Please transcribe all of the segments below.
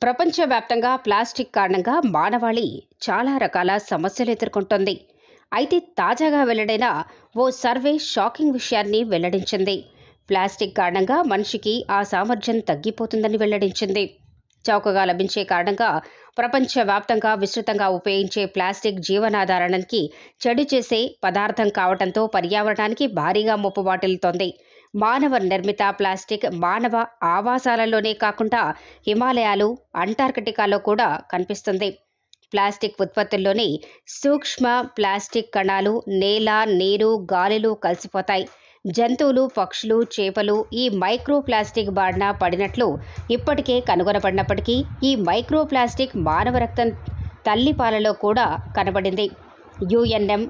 ప్రపంచవ్యాప్తంగా ప్లాస్టిక్ కారణంగా మానవాళి చాలా రకాల సమస్యలు ఎదుర్కొంటోంది. అయితే తాజాగా వెల్లడైన ఓ సర్వే షాకింగ్ విషయాన్ని వెల్లడించింది. ప్లాస్టిక్ కారణంగా మనిషికి ఆ సామర్థ్యం తగ్గిపోతుందని వెల్లడించింది. చౌకగా లభించే కారణంగా ప్రపంచవ్యాప్తంగా విస్తృతంగా ఉపయోగించే ప్లాస్టిక్ జీవనాధారానికి చెడు చేసే పదార్థం కావడంతో పర్యావరణానికి భారీగా ముప్పు వాటిల్లుతోంది. మానవ నిర్మిత ప్లాస్టిక్ మానవ ఆవాసాలలోనే కాకుండా హిమాలయాలు, అంటార్కిటికాలో కూడా కనిపిస్తుంది. ప్లాస్టిక్ ఉత్పత్తుల్లోని సూక్ష్మ ప్లాస్టిక్ కణాలు నేల, నీరు, గాలిలో కలిసిపోతాయి. జంతువులు, పక్షులు, చేపలు ఈ మైక్రో ప్లాస్టిక్ బారిన పడినట్లు ఇప్పటికే కనుగొనబడినప్పటికీ ఈ మైక్రో ప్లాస్టిక్ మానవ రక్తం తల్లిపాలలో కూడా కనబడింది. యుఎన్ఎం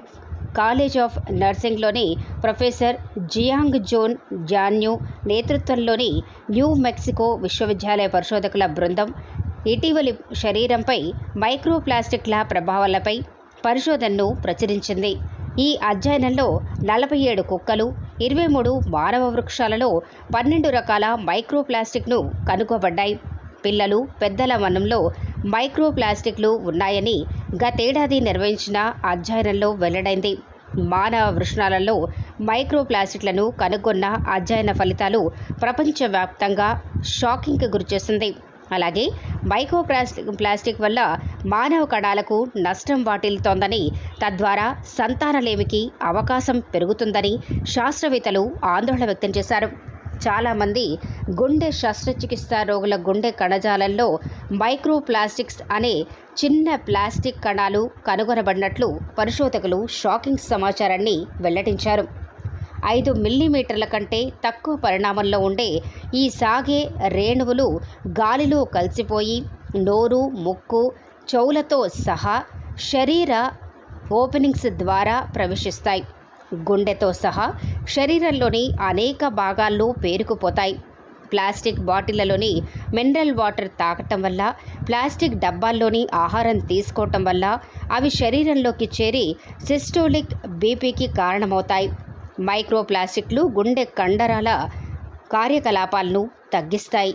కాలేజ్ ఆఫ్ నర్సింగ్లోని ప్రొఫెసర్ జియాంగ్ జోన్ జాన్యూ నేతృత్వంలోని న్యూ మెక్సికో విశ్వవిద్యాలయ పరిశోధకుల బృందం ఇటీవలి శరీరంపై మైక్రో ప్లాస్టిక్ల ప్రభావాలపై పరిశోధనను ప్రచురించింది. ఈ అధ్యయనంలో 47 కుక్కలు, 23 మానవ వృక్షాలలో 12 రకాల మైక్రో ప్లాస్టిక్ను కనుగొనబడ్డాయి. పిల్లలు, పెద్దల మన్నంలో మైక్రో ప్లాస్టిక్లు ఉన్నాయని గతేడాది నిర్వహించిన అధ్యయనంలో వెల్లడైంది. మానవ వృషణాలలో మైక్రో ప్లాస్టిక్లను కనుగొన్న అధ్యయన ఫలితాలు ప్రపంచవ్యాప్తంగా షాకింగ్కి గురిచేసింది. అలాగే మైక్రో ప్లాస్టిక్ వల్ల మానవ కణాలకు నష్టం వాటిల్లుతోందని, తద్వారా సంతానలేమికి అవకాశం పెరుగుతుందని శాస్త్రవేత్తలు ఆందోళన వ్యక్తం చేశారు. చాలామంది గుండె శస్త్రచికిత్స రోగుల గుండె కణజాలంలో మైక్రో ప్లాస్టిక్స్ అనే చిన్న ప్లాస్టిక్ కణాలు కనుగొనబడినట్లు పరిశోధకులు షాకింగ్ సమాచారాన్ని వెల్లడించారు. 5 మిల్లీమీటర్ల కంటే తక్కువ పరిమాణంలో ఉండే ఈ సాగే రేణువులు గాలిలో కలిసిపోయి నోరు, ముక్కు, చెవులతో సహా శరీర ఓపెనింగ్స్ ద్వారా ప్రవేశిస్తాయి. గుండెతో సహా శరీరంలోని అనేక భాగాల్లో పేరుకుపోతాయి. ప్లాస్టిక్ బాటిళ్లలోని మినరల్ వాటర్ తాగటం వల్ల, ప్లాస్టిక్ డబ్బాల్లోని ఆహారం తీసుకోవటం వల్ల అవి శరీరంలోకి చేరి సిస్టోలిక్ బీపీకి కారణమవుతాయి. మైక్రో ప్లాస్టిక్లు గుండె కండరాల కార్యకలాపాలను తగ్గిస్తాయి.